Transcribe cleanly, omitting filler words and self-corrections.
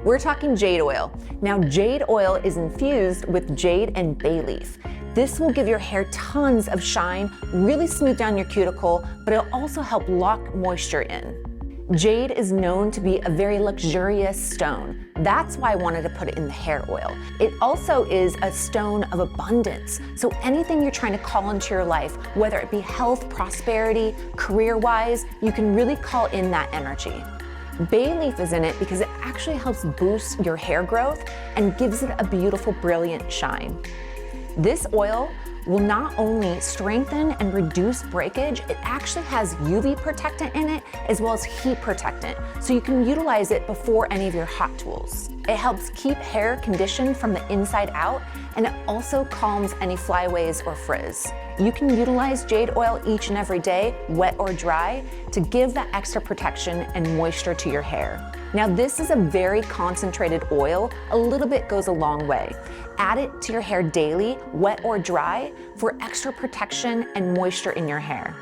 We're talking jade oil. Now, jade oil is infused with jade and bay leaf. This will give your hair tons of shine, really smooth down your cuticle, but it'll also help lock moisture in. Jade is known to be a very luxurious stone. That's why I wanted to put it in the hair oil. It also is a stone of abundance. So anything you're trying to call into your life, whether it be health, prosperity, career-wise, you can really call in that energy. Bay leaf is in it because it actually helps boost your hair growth and gives it a beautiful, brilliant shine. This oil will not only strengthen and reduce breakage, it actually has UV protectant in it as well as heat protectant, so you can utilize it before any of your hot tools. It helps keep hair conditioned from the inside out, and it also calms any flyaways or frizz. You can utilize jade oil each and every day, wet or dry, to give that extra protection and moisture to your hair. Now, this is a very concentrated oil. A little bit goes a long way. Add it to your hair daily, wet or dry, for extra protection and moisture in your hair.